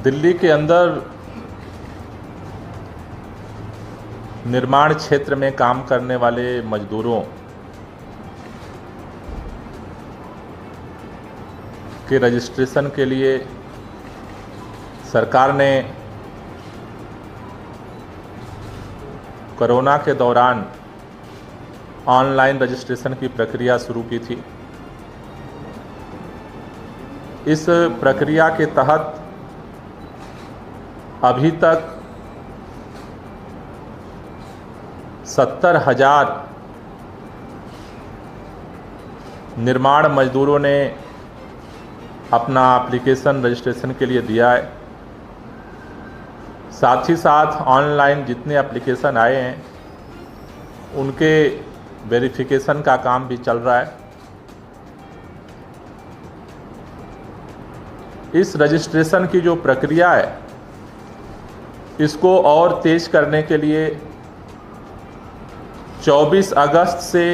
दिल्ली के अंदर निर्माण क्षेत्र में काम करने वाले मजदूरों के रजिस्ट्रेशन के लिए सरकार ने कोरोना के दौरान ऑनलाइन रजिस्ट्रेशन की प्रक्रिया शुरू की थी। इस प्रक्रिया के तहत अभी तक 70,000 निर्माण मजदूरों ने अपना एप्लीकेशन रजिस्ट्रेशन के लिए दिया है। साथ ही साथ ऑनलाइन जितने एप्लीकेशन आए हैं उनके वेरिफिकेशन का काम भी चल रहा है। इस रजिस्ट्रेशन की जो प्रक्रिया है इसको और तेज करने के लिए 24 अगस्त से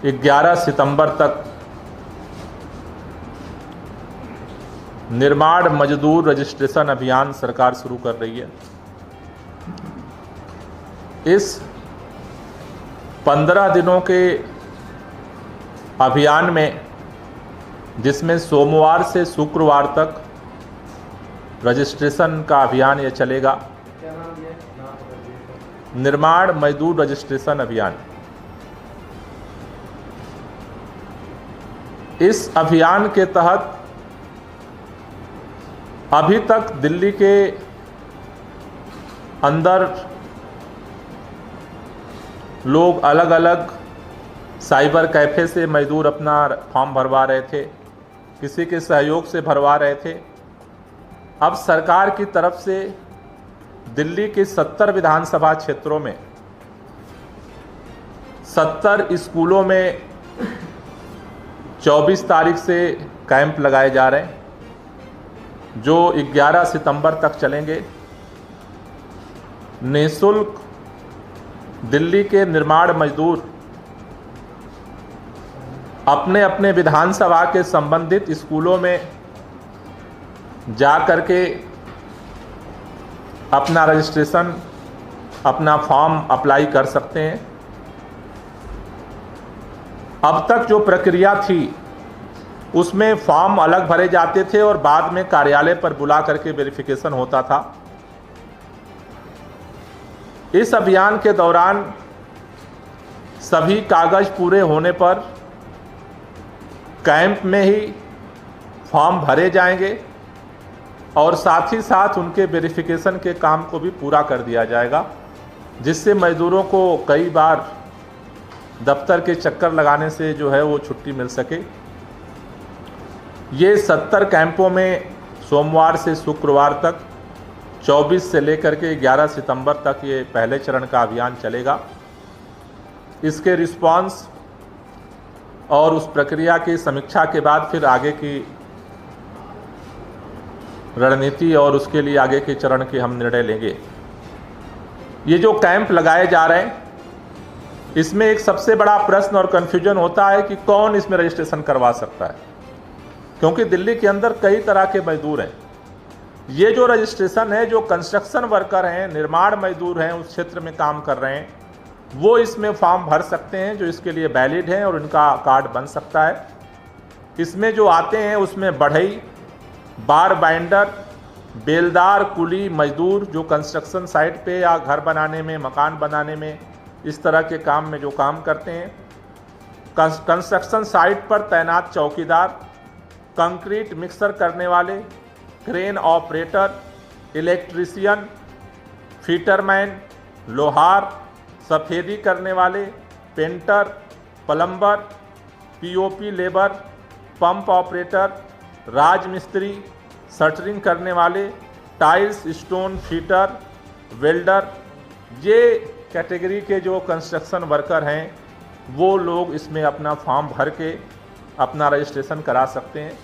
11 सितंबर तक निर्माण मजदूर रजिस्ट्रेशन अभियान सरकार शुरू कर रही है। इस 15 दिनों के अभियान में, जिसमें सोमवार से शुक्रवार तक रजिस्ट्रेशन का अभियान यह चलेगा, निर्माण मजदूर रजिस्ट्रेशन अभियान। इस अभियान के तहत अभी तक दिल्ली के अंदर लोग अलग अलग साइबर कैफ़े से मजदूर अपना फॉर्म भरवा रहे थे, किसी के सहयोग से भरवा रहे थे। अब सरकार की तरफ से दिल्ली के 70 विधानसभा क्षेत्रों में 70 स्कूलों में 24 तारीख से कैंप लगाए जा रहे हैं जो 11 सितंबर तक चलेंगे। निःशुल्क दिल्ली के निर्माण मजदूर अपने अपने विधानसभा के संबंधित स्कूलों में जा कर के अपना रजिस्ट्रेशन, अपना फॉर्म अप्लाई कर सकते हैं। अब तक जो प्रक्रिया थी उसमें फॉर्म अलग भरे जाते थे और बाद में कार्यालय पर बुला करके वेरिफिकेशन होता था। इस अभियान के दौरान सभी कागज पूरे होने पर कैंप में ही फॉर्म भरे जाएंगे और साथ ही साथ उनके वेरिफिकेशन के काम को भी पूरा कर दिया जाएगा, जिससे मजदूरों को कई बार दफ्तर के चक्कर लगाने से जो है वो छुट्टी मिल सके। ये 70 कैंपों में सोमवार से शुक्रवार तक 24 से लेकर के 11 सितंबर तक ये पहले चरण का अभियान चलेगा। इसके रिस्पांस और उस प्रक्रिया की समीक्षा के बाद फिर आगे की रणनीति और उसके लिए आगे के चरण के हम निर्णय लेंगे। ये जो कैंप लगाए जा रहे हैं इसमें एक सबसे बड़ा प्रश्न और कन्फ्यूजन होता है कि कौन इसमें रजिस्ट्रेशन करवा सकता है, क्योंकि दिल्ली के अंदर कई तरह के मजदूर हैं। ये जो रजिस्ट्रेशन है, जो कंस्ट्रक्शन वर्कर हैं, निर्माण मजदूर हैं, उस क्षेत्र में काम कर रहे हैं, वो इसमें फॉर्म भर सकते हैं जो इसके लिए वैलिड हैं और इनका कार्ड बन सकता है। इसमें जो आते हैं उसमें बढ़ई, बार बाइंडर, बेलदार, कुली मजदूर जो कंस्ट्रक्शन साइट पे या घर बनाने में, मकान बनाने में, इस तरह के काम में जो काम करते हैं, कंस्ट्रक्शन साइट पर तैनात चौकीदार, कंक्रीट मिक्सर करने वाले, क्रेन ऑपरेटर, इलेक्ट्रीशियन, फीटरमैन, लोहार, सफेदी करने वाले, painter, plumber, POP labour, pump operator, राजमिस्त्री, शटरिंग करने वाले, टाइल्स स्टोन फिटर, वेल्डर, ये कैटेगरी के जो कंस्ट्रक्शन वर्कर हैं वो लोग इसमें अपना फॉर्म भर के अपना रजिस्ट्रेशन करा सकते हैं।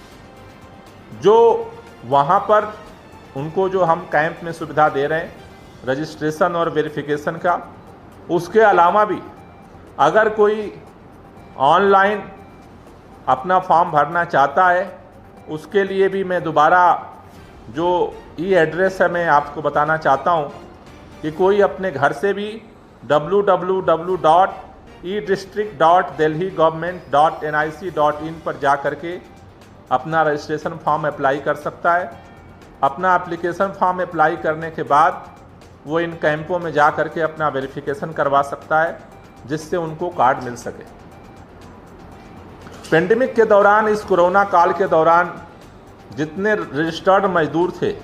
जो वहाँ पर उनको जो हम कैंप में सुविधा दे रहे हैं रजिस्ट्रेशन और वेरिफिकेशन का, उसके अलावा भी अगर कोई ऑनलाइन अपना फॉर्म भरना चाहता है, उसके लिए भी मैं दोबारा जो एड्रेस है मैं आपको बताना चाहता हूँ कि कोई अपने घर से भी www.edistrict.delhi-government.nic.in पर जा करके अपना रजिस्ट्रेशन फॉर्म अप्लाई कर सकता है। अपना एप्लीकेशन फॉर्म अप्लाई करने के बाद वो इन कैंपों में जा करके अपना वेरिफिकेशन करवा सकता है, जिससे उनको कार्ड मिल सके। पेंडेमिक के दौरान, इस कोरोना काल के दौरान जितने रजिस्टर्ड मजदूर थे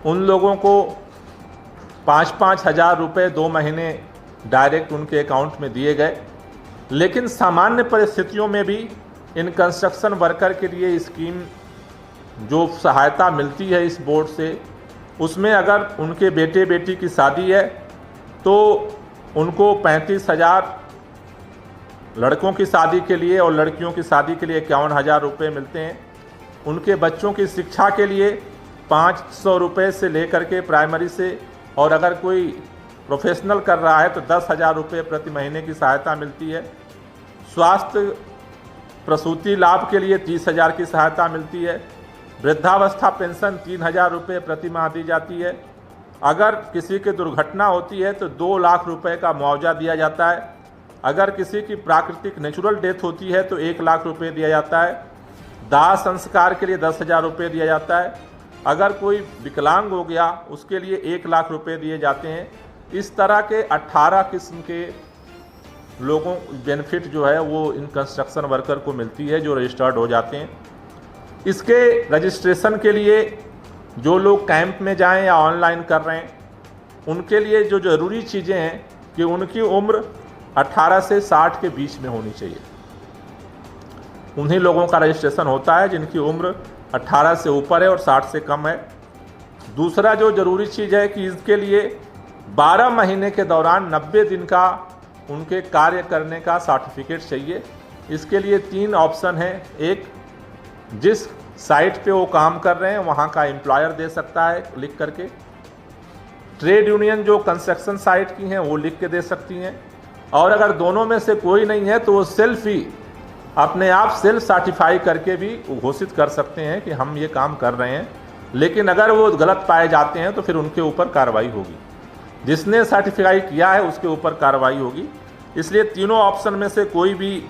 उन लोगों को 5-5 हज़ार रुपये 2 महीने डायरेक्ट उनके अकाउंट में दिए गए। लेकिन सामान्य परिस्थितियों में भी इन कंस्ट्रक्शन वर्कर के लिए स्कीम जो सहायता मिलती है इस बोर्ड से, उसमें अगर उनके बेटे बेटी की शादी है तो उनको 35,000 लड़कों की शादी के लिए और लड़कियों की शादी के लिए 51,000 रुपये मिलते हैं। उनके बच्चों की शिक्षा के लिए 500 रुपये से लेकर के प्राइमरी से, और अगर कोई प्रोफेशनल कर रहा है तो 10,000 रुपये प्रति महीने की सहायता मिलती है। स्वास्थ्य प्रसूति लाभ के लिए 30,000 की सहायता मिलती है। वृद्धावस्था पेंशन 3,000 रुपये प्रति माह दी जाती है। अगर किसी की दुर्घटना होती है तो 2 लाख रुपए का मुआवजा दिया जाता है। अगर किसी की प्राकृतिक नेचुरल डेथ होती है तो 1 लाख रुपए दिया जाता है। दाह संस्कार के लिए 10,000 रुपये दिया जाता है। अगर कोई विकलांग हो गया उसके लिए 1 लाख रुपए दिए जाते हैं। इस तरह के 18 किस्म के लोगों बेनिफिट जो है वो इन कंस्ट्रक्शन वर्कर को मिलती है जो रजिस्टर्ड हो जाते हैं। इसके रजिस्ट्रेशन के लिए जो लोग कैंप में जाएं या ऑनलाइन कर रहे हैं, उनके लिए जो ज़रूरी चीज़ें हैं कि उनकी उम्र 18 से 60 के बीच में होनी चाहिए। उन्हीं लोगों का रजिस्ट्रेशन होता है जिनकी उम्र 18 से ऊपर है और 60 से कम है। दूसरा जो ज़रूरी चीज़ है कि इसके लिए 12 महीने के दौरान 90 दिन का उनके कार्य करने का सर्टिफिकेट चाहिए। इसके लिए 3 ऑप्शन हैं। एक, जिस साइट पे वो काम कर रहे हैं वहाँ का एम्प्लॉयर दे सकता है लिख करके। ट्रेड यूनियन जो कंस्ट्रक्शन साइट की हैं वो लिख के दे सकती हैं। और अगर दोनों में से कोई नहीं है तो वो सेल्फ ही अपने आप सेल्फ सर्टिफाई करके भी घोषित कर सकते हैं कि हम ये काम कर रहे हैं। लेकिन अगर वो गलत पाए जाते हैं तो फिर उनके ऊपर कार्रवाई होगी। जिसने सर्टिफाई किया है उसके ऊपर कार्रवाई होगी। इसलिए तीनों ऑप्शन में से कोई भी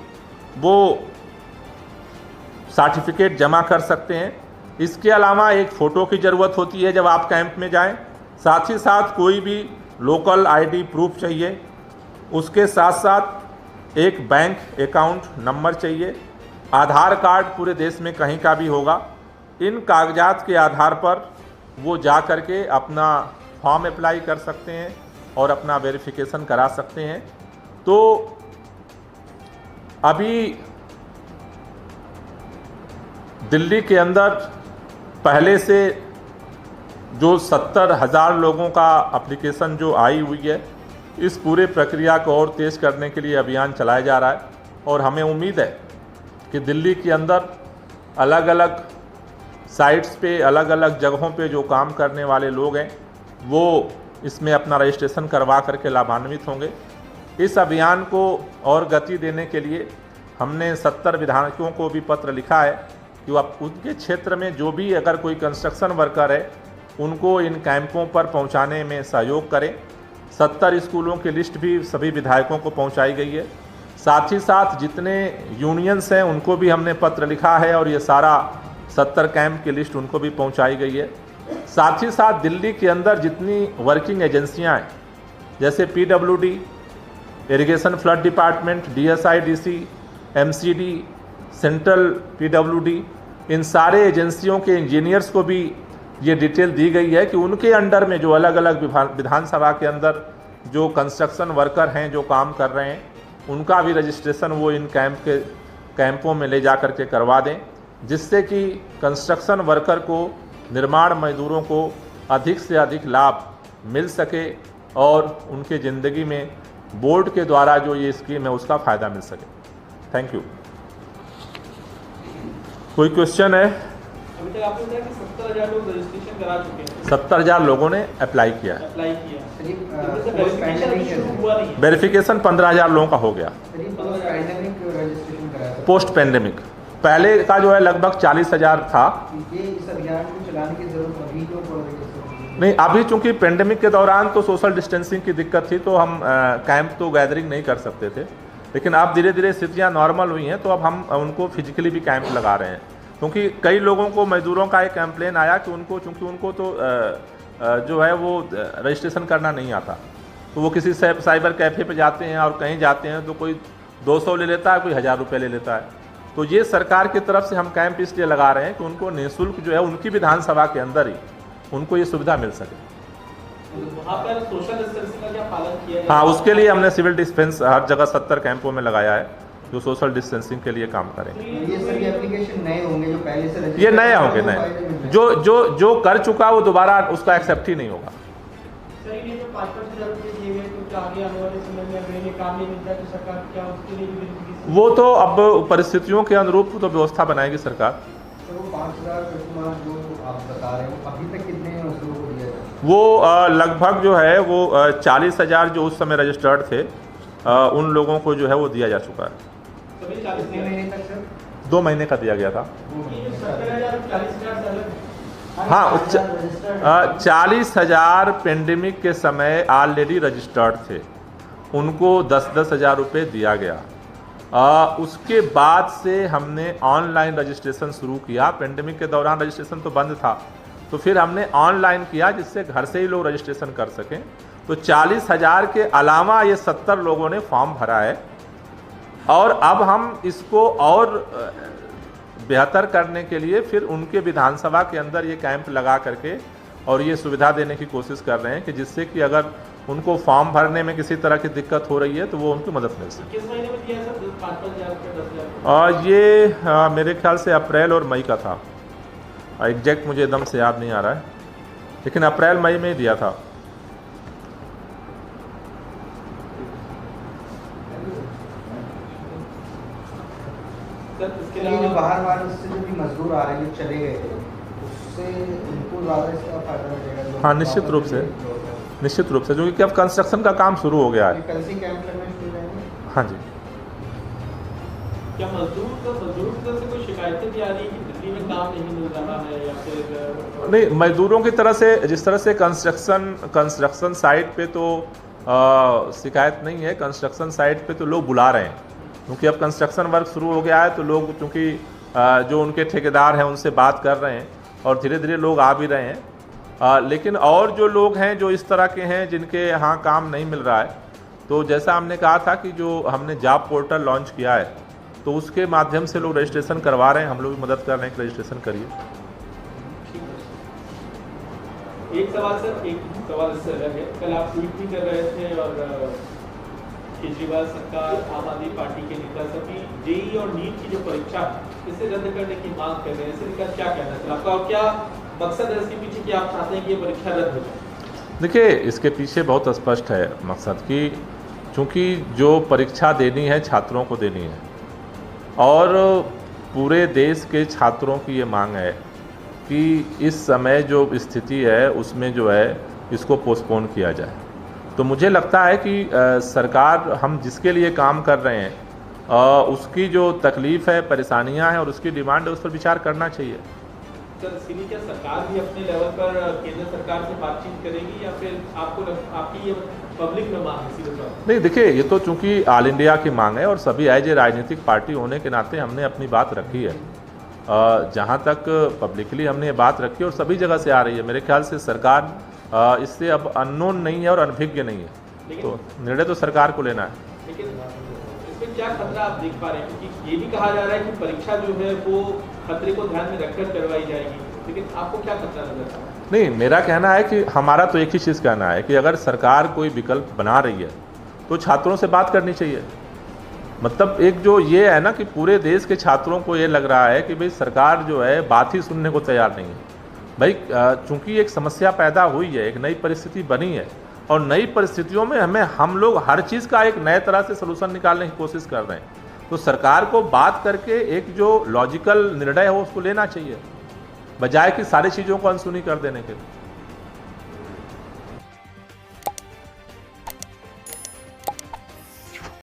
वो सर्टिफिकेट जमा कर सकते हैं। इसके अलावा एक फ़ोटो की ज़रूरत होती है जब आप कैंप में जाएं। साथ ही साथ कोई भी लोकल आईडी प्रूफ चाहिए। उसके साथ साथ एक बैंक अकाउंट नंबर चाहिए। आधार कार्ड पूरे देश में कहीं का भी होगा। इन कागजात के आधार पर वो जा कर के अपना फॉर्म अप्लाई कर सकते हैं और अपना वेरिफिकेशन करा सकते हैं। तो अभी दिल्ली के अंदर पहले से जो 70,000 लोगों का एप्लीकेशन जो आई हुई है, इस पूरे प्रक्रिया को और तेज़ करने के लिए अभियान चलाया जा रहा है। और हमें उम्मीद है कि दिल्ली के अंदर अलग अलग साइट्स पे, अलग अलग जगहों पे जो काम करने वाले लोग हैं वो इसमें अपना रजिस्ट्रेशन करवा करके लाभान्वित होंगे। इस अभियान को और गति देने के लिए हमने 70 विधायकों को भी पत्र लिखा है कि आप उनके क्षेत्र में जो भी अगर कोई कंस्ट्रक्शन वर्कर है उनको इन कैंपों पर पहुंचाने में सहयोग करें। 70 स्कूलों की लिस्ट भी सभी विधायकों को पहुंचाई गई है। साथ ही साथ जितने यूनियंस हैं उनको भी हमने पत्र लिखा है और ये सारा 70 कैंप की लिस्ट उनको भी पहुंचाई गई है। साथ ही साथ दिल्ली के अंदर जितनी वर्किंग एजेंसियां हैं जैसे PWD, irrigation flood department, DSIDC, MCD, central PWD, इन सारे एजेंसियों के इंजीनियर्स को भी ये डिटेल दी गई है कि उनके अंडर में जो अलग अलग विधानसभा के अंदर जो कंस्ट्रक्शन वर्कर हैं जो काम कर रहे हैं उनका भी रजिस्ट्रेशन वो इन कैंपों में ले जा कर के करवा दें, जिससे कि कंस्ट्रक्शन वर्कर को, निर्माण मजदूरों को अधिक से अधिक लाभ मिल सके और उनके ज़िंदगी में बोर्ड के द्वारा जो ये स्कीम है उसका फ़ायदा मिल सके। Thank you. कोई क्वेश्चन है? अभी तक आपने बताया कि 70,000 लोग रजिस्ट्रेशन करा चुके हैं। 70,000 लोगों ने अप्लाई किया है। वेरिफिकेशन 15,000 लोगों का हो गया पोस्ट पैंडेमिक। पहले का जो है लगभग 40,000 था। ये इस अभियान को चलाने की जरूरत अभी क्यों पड़ रही है? नहीं, अभी चूंकि पेंडेमिक के दौरान तो सोशल डिस्टेंसिंग की दिक्कत थी, तो हम कैंप तो गैदरिंग नहीं कर सकते थे। लेकिन अब धीरे धीरे स्थितियाँ नॉर्मल हुई हैं, तो अब हम उनको फिजिकली भी कैंप लगा रहे हैं। क्योंकि कई लोगों को, मजदूरों का एक कंप्लेन आया कि चूँकि उनको तो जो है वो रजिस्ट्रेशन करना नहीं आता, तो वो किसी साइबर कैफ़े पे जाते हैं और कहीं जाते हैं तो कोई 200 ले लेता है, कोई 1000 रुपये ले लेता है। तो ये सरकार की तरफ से हम कैंप इसलिए लगा रहे हैं कि उनको निःशुल्क जो है उनकी विधानसभा के अंदर ही उनको ये सुविधा मिल सके। वहाँ पर सोशल डिस्टेंसिंग का क्या पालन किया? हाँ, उसके लिए हमने सिविल डिफेंस हर जगह 70 कैंपों में लगाया है जो सोशल डिस्टेंसिंग के लिए काम करें। ये सर एप्लीकेशन नए होंगे जो पहले से ये नए होंगे, नए जो कर चुका वो दोबारा उसका एक्सेप्ट ही नहीं होगा। सर ये जो 5,000 रुपये दिए गए तो क्या आगे आने वाले समय में अगर ये काम नहीं मिलता तो सरकार क्या उसके लिए भी? वो तो अब परिस्थितियों के अनुरूप तो व्यवस्था बनाएगी सरकार। तो वो 5,000 जो आप बता रहे हो अभी तक कितने मजदूरों को दिया जाए? वो लगभग जो है वो 40,000 जो उस समय रजिस्टर्ड थे उन लोगों को जो है वो दिया जा चुका है। कितने महीने तक सर? 2 महीने का दिया गया था। 70,000 हाँ, 40,000 पेंडेमिक के समय ऑलरेडी रजिस्टर्ड थे, उनको 10-10 हज़ार रुपये दिया गया। उसके बाद से हमने ऑनलाइन रजिस्ट्रेशन शुरू किया। पेंडेमिक के दौरान रजिस्ट्रेशन तो बंद था, तो फिर हमने ऑनलाइन किया जिससे घर से ही लोग रजिस्ट्रेशन कर सकें। तो 40,000 के अलावा ये 70 लोगों ने फॉर्म भरा है, और अब हम इसको और बेहतर करने के लिए फिर उनके विधानसभा के अंदर ये कैंप लगा करके और ये सुविधा देने की कोशिश कर रहे हैं कि जिससे कि अगर उनको फॉर्म भरने में किसी तरह की दिक्कत हो रही है तो वो उनकी मदद मिल सके। किस महीने में दिया सर? 5,000 10,000? ये मेरे ख्याल से अप्रैल और मई का था। एग्जैक्ट मुझे एकदम से याद नहीं आ रहा है, लेकिन अप्रैल मई में ही दिया था। जो बाहर से जो भी मजदूर आ रहे हैं चले गए थे उससे उनको ज़्यादा इसका फायदा मिलेगा? हाँ, निश्चित रूप से, निश्चित रूप से, क्योंकि अब कंस्ट्रक्शन का काम शुरू हो गया है। कल से कैंप लगना शुरू हो जाएंगे? हाँ जी। क्या मजदूर की तरफ से कोई शिकायतें भी आ रही है कि दिल्ली में काम नहीं मिल रहा है या फिर? नहीं, मजदूरों की तरह से जिस तरह से कंस्ट्रक्शन साइट पे तो शिकायत नहीं है। कंस्ट्रक्शन साइट पे तो लोग बुला रहे हैं, क्योंकि अब कंस्ट्रक्शन वर्क शुरू हो गया है, तो लोग चूँकि जो उनके ठेकेदार हैं उनसे बात कर रहे हैं और धीरे धीरे लोग आ भी रहे हैं। लेकिन और जो लोग हैं जो इस तरह के हैं जिनके यहाँ काम नहीं मिल रहा है, तो जैसा हमने कहा था कि जो हमने जॉब पोर्टल लॉन्च किया है तो उसके माध्यम से लोग रजिस्ट्रेशन करवा रहे हैं। हम लोग भी मदद कर रहे हैं कि रजिस्ट्रेशन करिए। एक सवाल इससे अलग है। कल आप ट्वीट भी कर रहे थे और केजरीवाल सरकार, आम आदमी पार्टी के नेता सभी जेईई और नीट की जो परीक्षा इसे रद्द करने की मांग कर रहे हैं। इसे लेकर क्या कहना है आपका और क्या मकसद है इसके पीछे कि आप चाहते हैं कि ये परीक्षा रद्द हो जाए? देखिए, इसके पीछे बहुत स्पष्ट है मकसद कि चूँकि जो परीक्षा देनी है छात्रों को देनी है और पूरे देश के छात्रों की ये मांग है कि इस समय जो स्थिति है उसमें जो है इसको पोस्टपोन किया जाए। तो मुझे लगता है कि सरकार, हम जिसके लिए काम कर रहे हैं उसकी जो तकलीफ़ है, परेशानियां हैं और उसकी डिमांड है, उस पर विचार करना चाहिए। सर, इसके लिए क्या सरकार भी अपने लेवल पर केंद्र सरकार से बातचीत करेगी या फिर आपकी ये पब्लिक में मांग है सीधे तौर? नहीं, देखिए, ये तो चूँकि ऑल इंडिया की मांग है और सभी एज ए राजनीतिक पार्टी होने के नाते हमने अपनी बात रखी है। जहाँ तक पब्लिकली हमने ये बात रखी और सभी जगह से आ रही है। मेरे ख्याल से सरकार इससे अब अननोन नहीं है और अनभिज्ञ नहीं है, तो निर्णय तो सरकार को लेना है। लेकिन इसमें क्या खतरा आप देख पा रहे हैं? क्योंकि ये भी कहा जा रहा है कि परीक्षा जो है वो खतरे को ध्यान में रखकर करवाई जाएगी, लेकिन आपको क्या खतरा नजर आता है? नहीं, मेरा कहना है कि हमारा तो एक ही चीज़ कहना है कि अगर सरकार कोई विकल्प बना रही है तो छात्रों से बात करनी चाहिए। मतलब एक जो ये है ना कि पूरे देश के छात्रों को ये लग रहा है कि भाई सरकार जो है बात ही सुनने को तैयार नहीं है। भाई चूंकि एक समस्या पैदा हुई है, एक नई परिस्थिति बनी है, और नई परिस्थितियों में हम लोग हर चीज़ का एक नए तरह से सलूशन निकालने की कोशिश कर रहे हैं। तो सरकार को बात करके एक जो लॉजिकल निर्णय हो उसको लेना चाहिए, बजाय कि सारी चीज़ों को अनसुनी कर देने के।